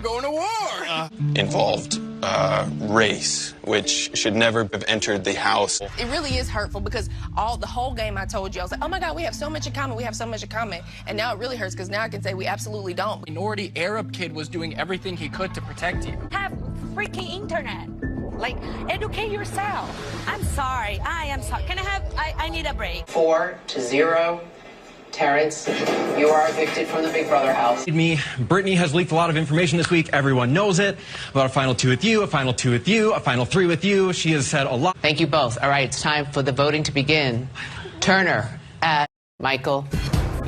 going to war. Involved race, which should never have entered the house. It really is hurtful because the whole game I told you, I was like, oh my God, we have so much in common, we have so much in common. And now it really hurts because now I can say we absolutely don't. Minority Arab kid was doing everything he could to protect you. Have freaking internet. Like, educate yourself. I'm sorry. I am sorry. Can I have, I need a break. 4-0. Terence, you are evicted from the Big Brother house. Brittany has leaked a lot of information this week. Everyone knows it. About a final 2 with you, a final 2 with you, a final 3 with you. She has said a lot. Thank you both. All right, it's time for the voting to begin. Turner, Michael,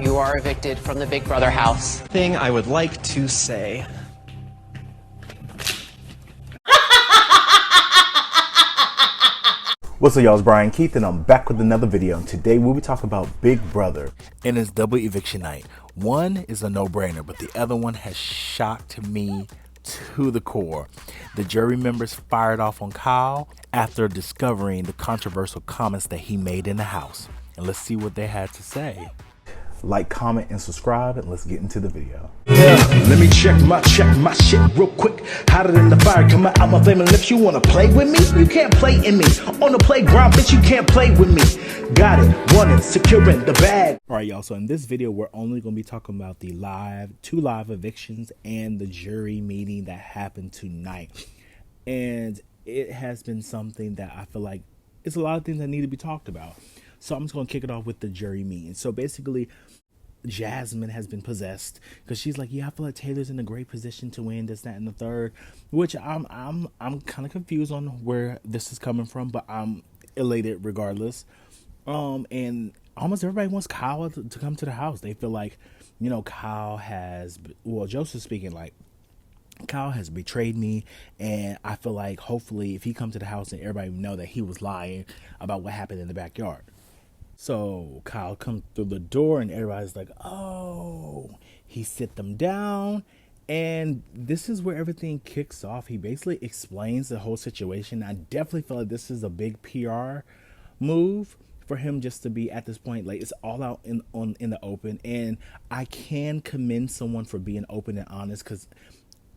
you are evicted from the Big Brother house. Thing I would like to say. What's up, y'all? It's Brian Keith, and I'm back with another video. And today we'll be talking about Big Brother and it's double eviction night. One is a no-brainer, but the other one has shocked me to the core. The jury members fired off on Kyle after discovering the controversial comments that he made in the house. And let's see what they had to say. Like, comment, and subscribe, and let's get into the video. Yeah, let me check my shit real quick. Hotter than the fire coming out my flame. And if you wanna play with me, you can't play in me. On the playground, bitch, you can't play with me. Got it, won it, securing the bag. Alright, y'all, so in this video, we're only gonna be talking about the two live evictions and the jury meeting that happened tonight. And it has been something that I feel like it's a lot of things that need to be talked about. So I'm just going to kick it off with the jury meeting. So basically, Jasmine has been possessed because she's like, yeah, I feel like Taylor's in a great position to win this, that, and the third, which I'm kind of confused on where this is coming from, but I'm elated regardless. And almost everybody wants Kyle to come to the house. They feel like, you know, Kyle has, well, Joseph's speaking like, Kyle has betrayed me, and I feel like hopefully if he comes to the house and everybody know that he was lying about what happened in the backyard. So Kyle comes through the door and everybody's like, oh, he sit them down. And this is where everything kicks off. He basically explains the whole situation. I definitely feel like this is a big PR move for him just to be at this point. Like, it's all out in the open. And I can commend someone for being open and honest, because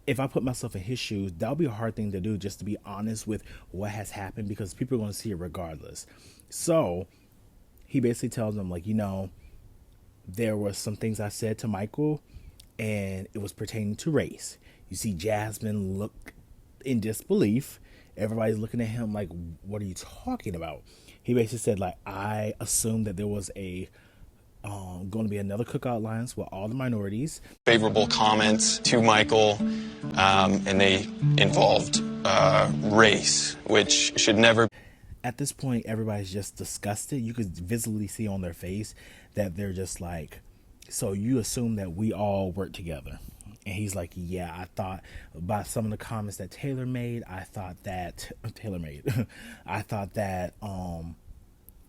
if I put myself in his shoes, that would be a hard thing to do, just to be honest with what has happened, because people are going to see it regardless. So he basically tells them, like, you know, there were some things I said to Michael, and it was pertaining to race. You see Jasmine look in disbelief. Everybody's looking at him like, what are you talking about? He basically said, like, I assumed that there was going to be another cookout alliance with all the minorities. Favorable comments to Michael, and they involved race, which should never. At this point, everybody's just disgusted. You could visibly see on their face that they're just like, so you assume that we all work together? And he's like, yeah, I thought by some of the comments that Taylor made, I thought that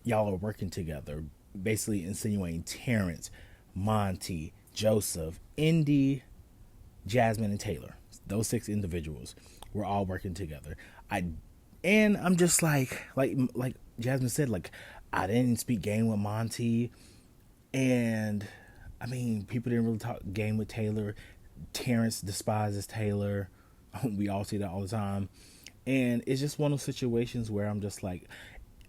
y'all are working together. Basically insinuating Terence, Monty, Joseph, Indy, Jasmine, and Taylor. Those 6 individuals were all working together. And I'm just like Jasmine said, like, I didn't speak game with Monty. And I mean, people didn't really talk game with Taylor. Terence despises Taylor. We all see that all the time. And it's just one of those situations where I'm just like,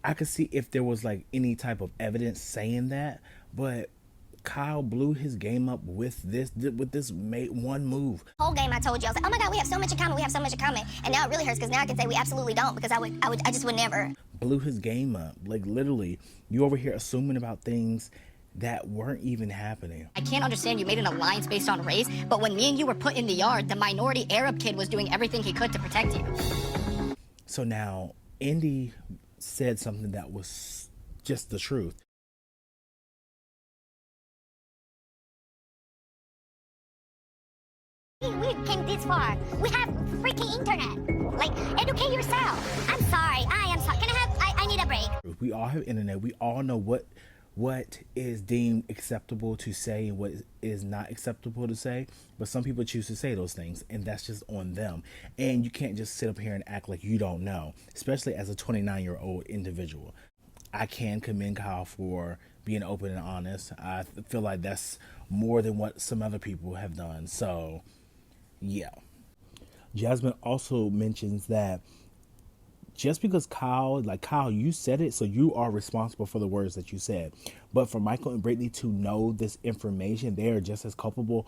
I could see if there was like any type of evidence saying that, but Kyle blew his game up with this one move. Whole game I told you, I was like, oh my God, we have so much in common, we have so much in common. And now it really hurts because now I can say we absolutely don't, because I just would never. Blew his game up. Like, literally, you over here assuming about things that weren't even happening. I can't understand, you made an alliance based on race, but when me and you were put in the yard, the minority Arab kid was doing everything he could to protect you. So now, Indy said something that was just the truth. We came this far. We have freaking internet. Like, educate yourself. I'm sorry. I am sorry. Can I have, I need a break. We all have internet. We all know what is deemed acceptable to say and what is not acceptable to say. But some people choose to say those things, and that's just on them. And you can't just sit up here and act like you don't know, especially as a 29-year-old individual. I can commend Kyle for being open and honest. I feel like that's more than what some other people have done. So, yeah. Jasmine also mentions that just because Kyle, you said it, so you are responsible for the words that you said. But for Michael and Brittany to know this information, they are just as culpable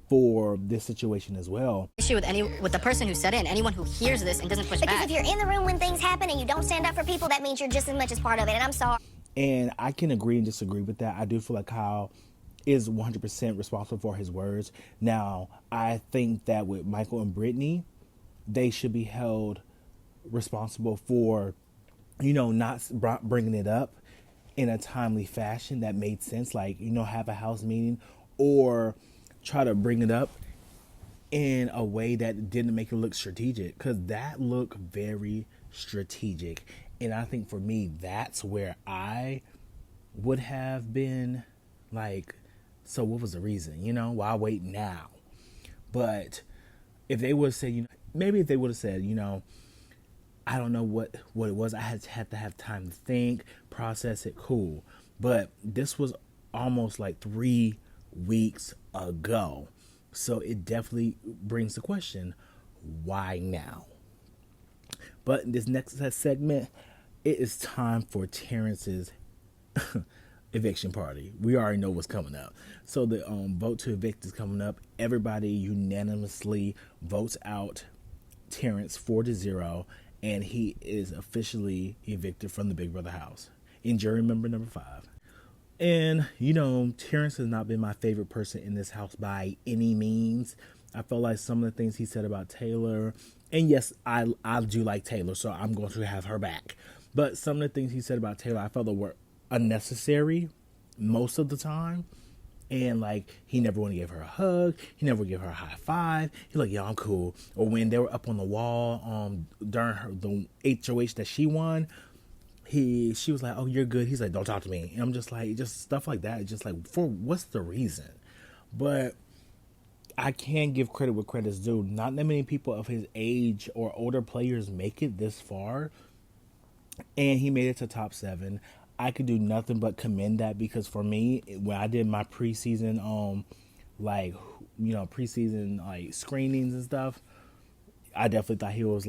for this situation as well. Issue with the person who said it and anyone who hears this and doesn't push Because back. if you're in the room when things happen and you don't stand up for people, that means you're just as much as part of it. And I'm sorry. And I can agree and disagree with that. I do feel like Kyle is 100% responsible for his words. Now, I think that with Michael and Brittany, they should be held responsible for, not bringing it up in a timely fashion that made sense. Like, have a house meeting or try to bring it up in a way that didn't make it look strategic, because that looked very strategic. And I think for me, that's where I would have been like, so what was the reason? Why wait now? But if they would have said, maybe if they would have said, I don't know what it was. I had to have time to think, process it, cool. But this was almost like 3 weeks ago. So it definitely brings the question, why now? But in this next segment, it is time for Terrence's eviction party. We already know what's coming up. So the vote to evict is coming up. Everybody unanimously votes out Terence 4-0, and he is officially evicted from the Big Brother house in jury member number 5. And, Terence has not been my favorite person in this house by any means. I felt like some of the things he said about Taylor, and yes, I do like Taylor, so I'm going to have her back. But some of the things he said about Taylor, I felt that were unnecessary most of the time. And he never want to give her a hug. He never give her a high five. He's like, yeah, I'm cool. Or when they were up on the wall during the HOH that she won, she was like, oh, you're good. He's like, don't talk to me. And I'm just like, just stuff like that. Just like, for what's the reason? But I can give credit where credit's due. Not that many people of his age or older players make it this far. And he made it to top 7. I could do nothing but commend that, because for me, when I did my preseason, preseason screenings and stuff, I definitely thought he was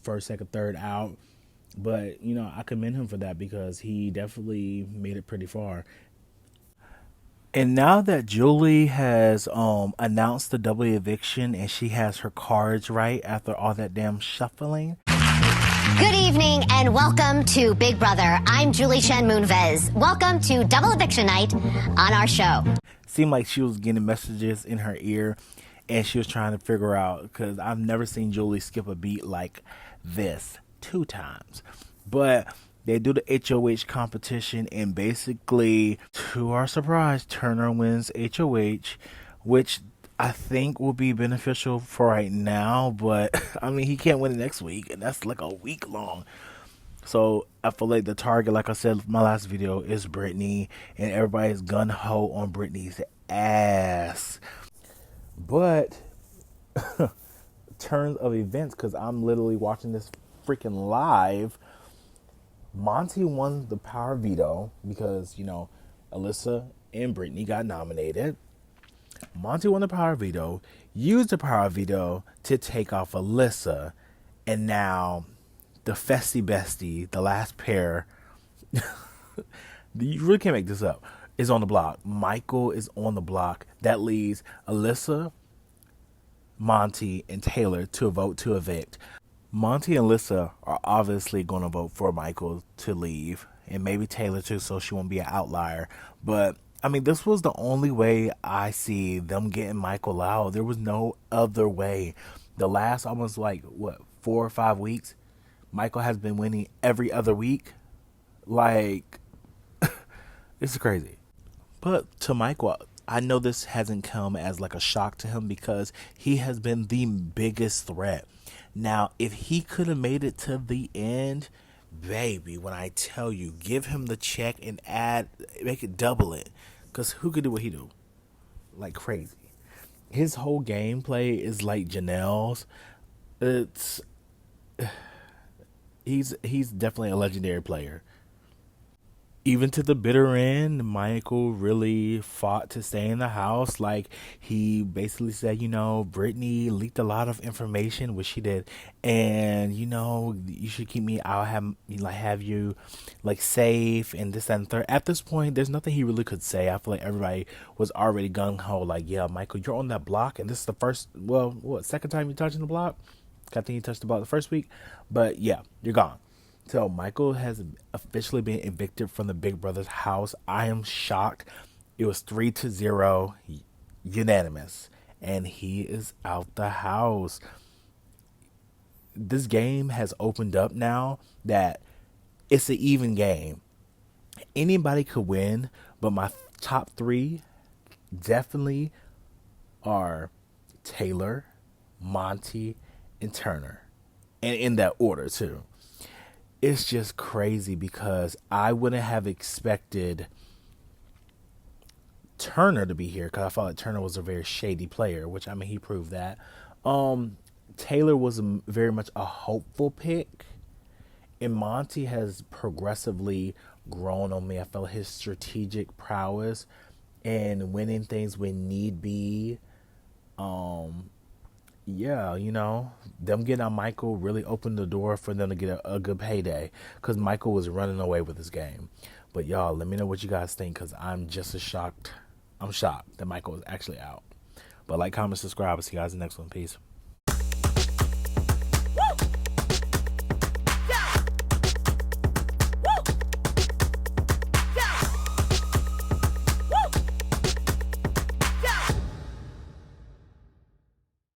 first, second, third out. But, I commend him for that, because he definitely made it pretty far. And now that Julie has announced the double eviction and she has her cards right after all that damn shuffling. Good evening and welcome to Big Brother. I'm Julie Shen Moonves. Welcome to Double Eviction Night on our show. Seemed like she was getting messages in her ear and she was trying to figure out, because I've never seen Julie skip a beat like this 2 times. But they do the HOH competition, and basically, to our surprise, Turner wins HOH, which I think will be beneficial for right now. But, he can't win it next week, and that's like a week long. So, I feel like the target, like I said in my last video, is Brittany, and everybody's gun-ho on Brittany's ass. But, turns of events, because I'm literally watching this freaking live, Monty won the power veto because, Alyssa and Brittany got nominated. Monty won the power veto, used the power veto to take off Alyssa, and now the Festy Bestie, the last pair, you really can't make this up, is on the block. Michael is on the block. That leaves Alyssa, Monty, and Taylor to vote to evict. Monty and Alyssa are obviously going to vote for Michael to leave, and maybe Taylor too, so she won't be an outlier. But, this was the only way I see them getting Michael out. There was no other way. The last almost 4 or 5 weeks, Michael has been winning every other week. It's crazy. But to Michael, I know this hasn't come as a shock to him, because he has been the biggest threat. Now, if he could have made it to the end, baby, when I tell you, give him the check and make it double it. Because who could do what he do? Like crazy. His whole gameplay is like Janelle's. He's definitely a legendary player. even to the bitter end, Michael really fought to stay in the house. Like, he basically said, Brittany leaked a lot of information, which she did, and you should keep me. I'll have you safe and this that, and third. At this point, there's nothing he really could say. I feel like everybody was already gung ho. Like, yeah, Michael, you're on that block, and this is the second time you're touching the block. I think you touched the block the first week, but yeah, you're gone. So Michael has officially been evicted from the Big Brother's house. I am shocked. It was 3-0 unanimous, and he is out the house. This game has opened up now that it's an even game. Anybody could win, but my top three definitely are Taylor, Monty, and Turner. And in that order, too. It's just crazy because I wouldn't have expected Turner to be here because I felt like Turner was a very shady player, which, he proved that. Taylor was very much a hopeful pick, and Monty has progressively grown on me. I felt his strategic prowess and winning things when need be. Yeah, them getting on Michael really opened the door for them to get a good payday because Michael was running away with his game. But y'all, let me know what you guys think because I'm just as shocked. I'm shocked that Michael is actually out. But like, comment, subscribe. I'll see you guys in the next one. Peace.